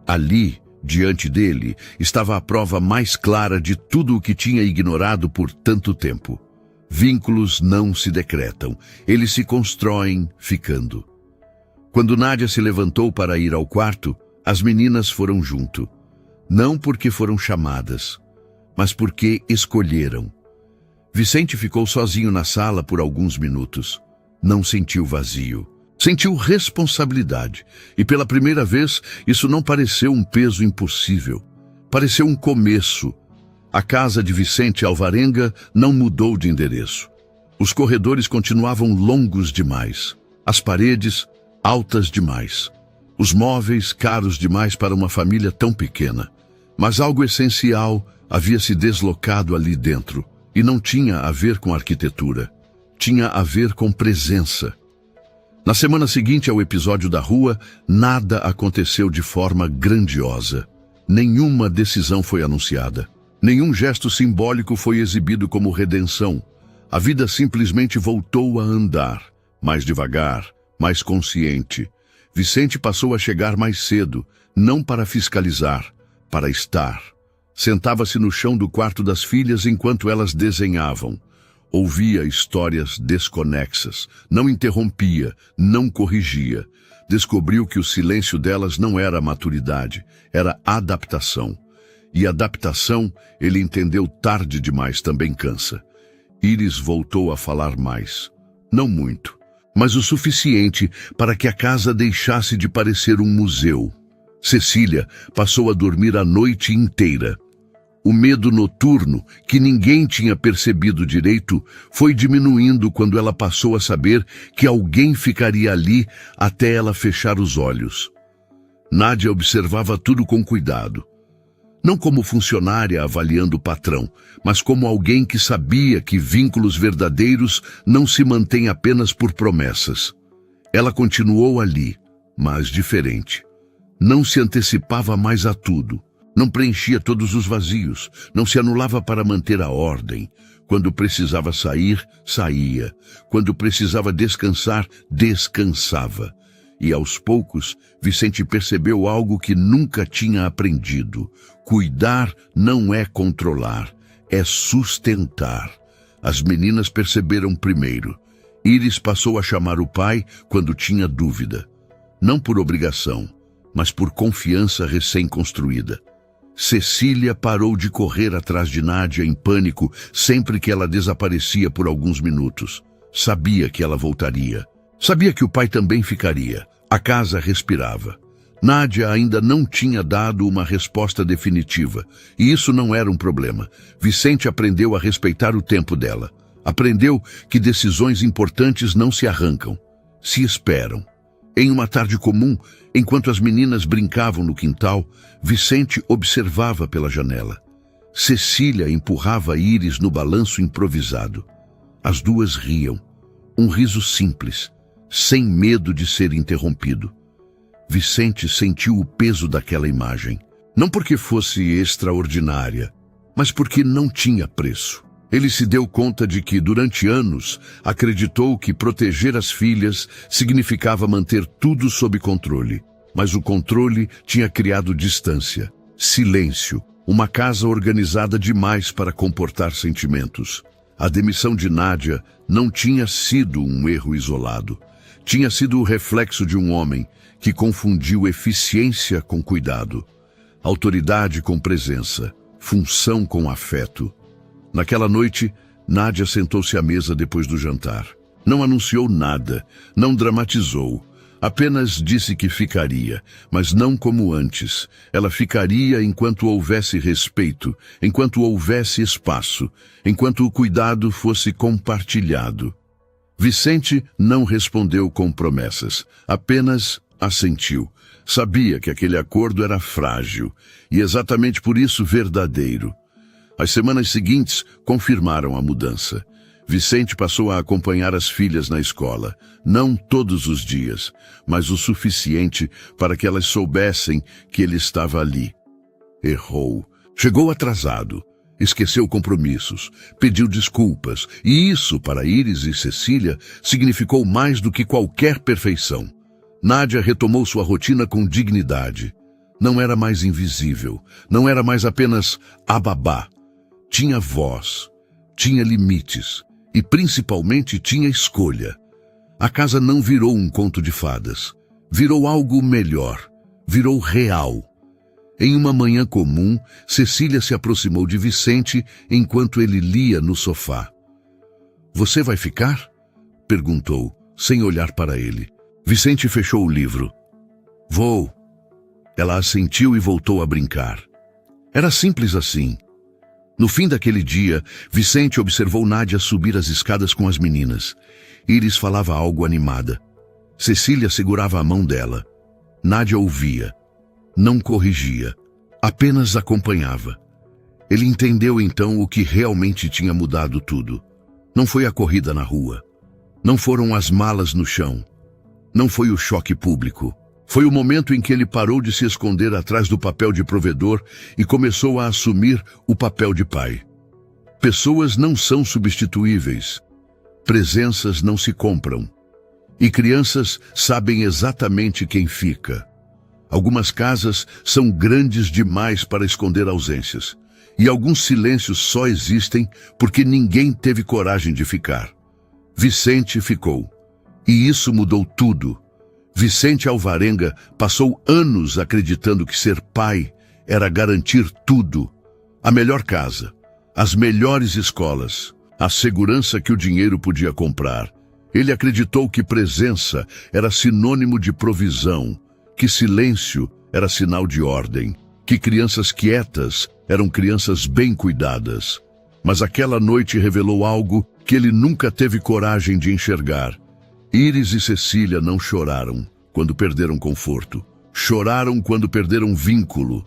Ali, diante dele, estava a prova mais clara de tudo o que tinha ignorado por tanto tempo. Vínculos não se decretam, eles se constroem ficando. Quando Nádia se levantou para ir ao quarto, as meninas foram junto. Não porque foram chamadas, mas porque escolheram. Vicente ficou sozinho na sala por alguns minutos. Não sentiu vazio. Sentiu responsabilidade. E pela primeira vez, isso não pareceu um peso impossível. Pareceu um começo. A casa de Vicente Alvarenga não mudou de endereço. Os corredores continuavam longos demais. As paredes, altas demais. Os móveis, caros demais para uma família tão pequena. Mas algo essencial havia se deslocado ali dentro. E não tinha a ver com arquitetura. Tinha a ver com presença. Na semana seguinte ao episódio da rua, nada aconteceu de forma grandiosa. Nenhuma decisão foi anunciada. Nenhum gesto simbólico foi exibido como redenção. A vida simplesmente voltou a andar, mais devagar, mais consciente. Vicente passou a chegar mais cedo, não para fiscalizar, para estar. Sentava-se no chão do quarto das filhas enquanto elas desenhavam. Ouvia histórias desconexas, não interrompia, não corrigia. Descobriu que o silêncio delas não era maturidade, era adaptação. E adaptação, ele entendeu tarde demais, também cansa. Íris voltou a falar mais. Não muito, mas o suficiente para que a casa deixasse de parecer um museu. Cecília passou a dormir a noite inteira. O medo noturno, que ninguém tinha percebido direito, foi diminuindo quando ela passou a saber que alguém ficaria ali até ela fechar os olhos. Nádia observava tudo com cuidado. Não como funcionária avaliando o patrão, mas como alguém que sabia que vínculos verdadeiros não se mantêm apenas por promessas. Ela continuou ali, mas diferente. Não se antecipava mais a tudo. Não preenchia todos os vazios, não se anulava para manter a ordem. Quando precisava sair, saía. Quando precisava descansar, descansava. E aos poucos, Vicente percebeu algo que nunca tinha aprendido. Cuidar não é controlar, é sustentar. As meninas perceberam primeiro. Íris passou a chamar o pai quando tinha dúvida. Não por obrigação, mas por confiança recém-construída. Cecília parou de correr atrás de Nádia em pânico sempre que ela desaparecia por alguns minutos. Sabia que ela voltaria. Sabia que o pai também ficaria. A casa respirava. Nádia ainda não tinha dado uma resposta definitiva, e isso não era um problema. Vicente aprendeu a respeitar o tempo dela. Aprendeu que decisões importantes não se arrancam, se esperam. Em uma tarde comum, enquanto as meninas brincavam no quintal, Vicente observava pela janela. Cecília empurrava Íris no balanço improvisado. As duas riam. Um riso simples, sem medo de ser interrompido. Vicente sentiu o peso daquela imagem. Não porque fosse extraordinária, mas porque não tinha preço. Ele se deu conta de que, durante anos, acreditou que proteger as filhas significava manter tudo sob controle. Mas o controle tinha criado distância, silêncio, uma casa organizada demais para comportar sentimentos. A demissão de Nádia não tinha sido um erro isolado. Tinha sido o reflexo de um homem que confundiu eficiência com cuidado, autoridade com presença, função com afeto. Naquela noite, Nádia sentou-se à mesa depois do jantar. Não anunciou nada, não dramatizou. Apenas disse que ficaria, mas não como antes. Ela ficaria enquanto houvesse respeito, enquanto houvesse espaço, enquanto o cuidado fosse compartilhado. Vicente não respondeu com promessas, apenas assentiu. Sabia que aquele acordo era frágil e exatamente por isso verdadeiro. As semanas seguintes confirmaram a mudança. Vicente passou a acompanhar as filhas na escola, não todos os dias, mas o suficiente para que elas soubessem que ele estava ali. Errou. Chegou atrasado. Esqueceu compromissos, pediu desculpas, e isso, para Íris e Cecília, significou mais do que qualquer perfeição. Nádia retomou sua rotina com dignidade. Não era mais invisível, não era mais apenas a babá. Tinha voz, tinha limites e, principalmente, tinha escolha. A casa não virou um conto de fadas. Virou algo melhor. Virou real. Em uma manhã comum, Cecília se aproximou de Vicente enquanto ele lia no sofá. "Você vai ficar?" perguntou, sem olhar para ele. Vicente fechou o livro. "Vou." Ela assentiu e voltou a brincar. Era simples assim. No fim daquele dia, Vicente observou Nádia subir as escadas com as meninas. Íris falava algo animada. Cecília segurava a mão dela. Nádia ouvia. Não corrigia. Apenas acompanhava. Ele entendeu então o que realmente tinha mudado tudo. Não foi a corrida na rua. Não foram as malas no chão. Não foi o choque público. Foi o momento em que ele parou de se esconder atrás do papel de provedor e começou a assumir o papel de pai. Pessoas não são substituíveis. Presenças não se compram. E crianças sabem exatamente quem fica. Algumas casas são grandes demais para esconder ausências. E alguns silêncios só existem porque ninguém teve coragem de ficar. Vicente ficou. E isso mudou tudo. Vicente Alvarenga passou anos acreditando que ser pai era garantir tudo: a melhor casa, as melhores escolas, a segurança que o dinheiro podia comprar. Ele acreditou que presença era sinônimo de provisão, que silêncio era sinal de ordem, que crianças quietas eram crianças bem cuidadas. Mas aquela noite revelou algo que ele nunca teve coragem de enxergar. Iris e Cecília não choraram quando perderam conforto. Choraram quando perderam vínculo.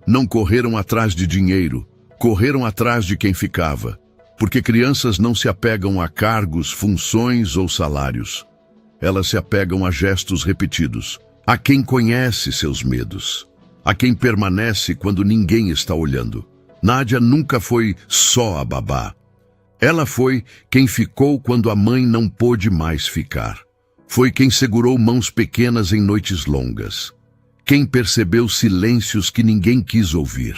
Não correram atrás de dinheiro, correram atrás de quem ficava. Porque crianças não se apegam a cargos, funções ou salários. Elas se apegam a gestos repetidos, a quem conhece seus medos, a quem permanece quando ninguém está olhando. Nádia nunca foi só a babá. Ela foi quem ficou quando a mãe não pôde mais ficar. Foi quem segurou mãos pequenas em noites longas. Quem percebeu silêncios que ninguém quis ouvir.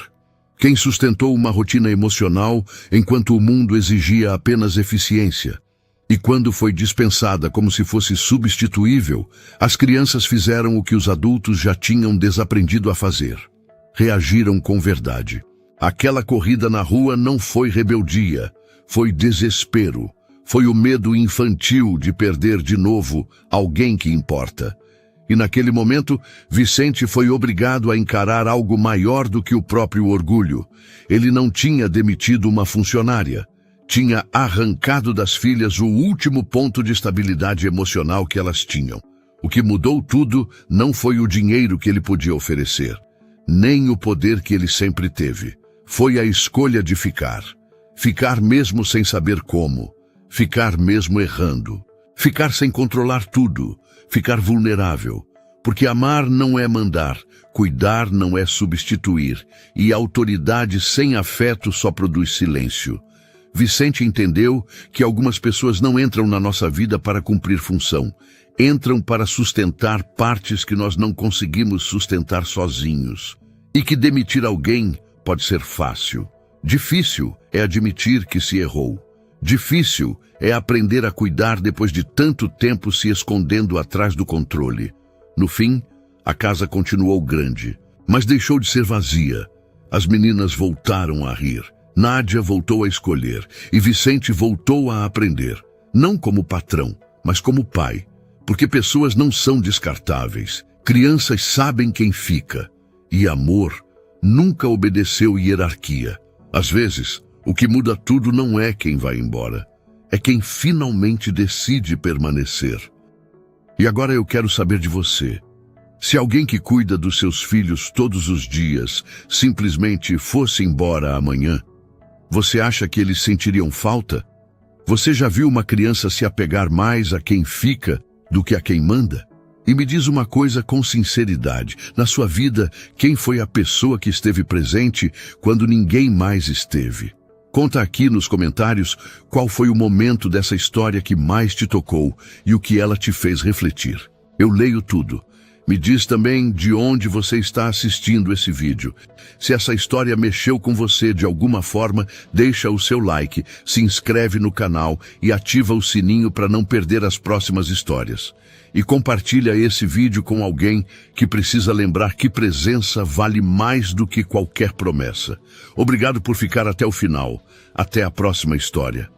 Quem sustentou uma rotina emocional enquanto o mundo exigia apenas eficiência. E quando foi dispensada como se fosse substituível, as crianças fizeram o que os adultos já tinham desaprendido a fazer. Reagiram com verdade. Aquela corrida na rua não foi rebeldia, foi desespero. Foi o medo infantil de perder de novo alguém que importa. E naquele momento, Vicente foi obrigado a encarar algo maior do que o próprio orgulho. Ele não tinha demitido uma funcionária. Tinha arrancado das filhas o último ponto de estabilidade emocional que elas tinham. O que mudou tudo não foi o dinheiro que ele podia oferecer, nem o poder que ele sempre teve. Foi a escolha de ficar. Ficar mesmo sem saber como. Ficar mesmo errando. Ficar sem controlar tudo. Ficar vulnerável. Porque amar não é mandar, cuidar não é substituir, e autoridade sem afeto só produz silêncio. Vicente entendeu que algumas pessoas não entram na nossa vida para cumprir função. Entram para sustentar partes que nós não conseguimos sustentar sozinhos. E que demitir alguém pode ser fácil. Difícil é admitir que se errou. Difícil é aprender a cuidar depois de tanto tempo se escondendo atrás do controle. No fim, a casa continuou grande, mas deixou de ser vazia. As meninas voltaram a rir. Nádia voltou a escolher e Vicente voltou a aprender. Não como patrão, mas como pai. Porque pessoas não são descartáveis. Crianças sabem quem fica. E amor nunca obedeceu hierarquia. Às vezes, o que muda tudo não é quem vai embora. É quem finalmente decide permanecer. E agora eu quero saber de você. Se alguém que cuida dos seus filhos todos os dias simplesmente fosse embora amanhã, você acha que eles sentiriam falta? Você já viu uma criança se apegar mais a quem fica do que a quem manda? E me diz uma coisa com sinceridade. Na sua vida, quem foi a pessoa que esteve presente quando ninguém mais esteve? Conta aqui nos comentários qual foi o momento dessa história que mais te tocou e o que ela te fez refletir. Eu leio tudo. Me diz também de onde você está assistindo esse vídeo. Se essa história mexeu com você de alguma forma, deixa o seu like, se inscreve no canal e ativa o sininho para não perder as próximas histórias. E compartilha esse vídeo com alguém que precisa lembrar que presença vale mais do que qualquer promessa. Obrigado por ficar até o final. Até a próxima história.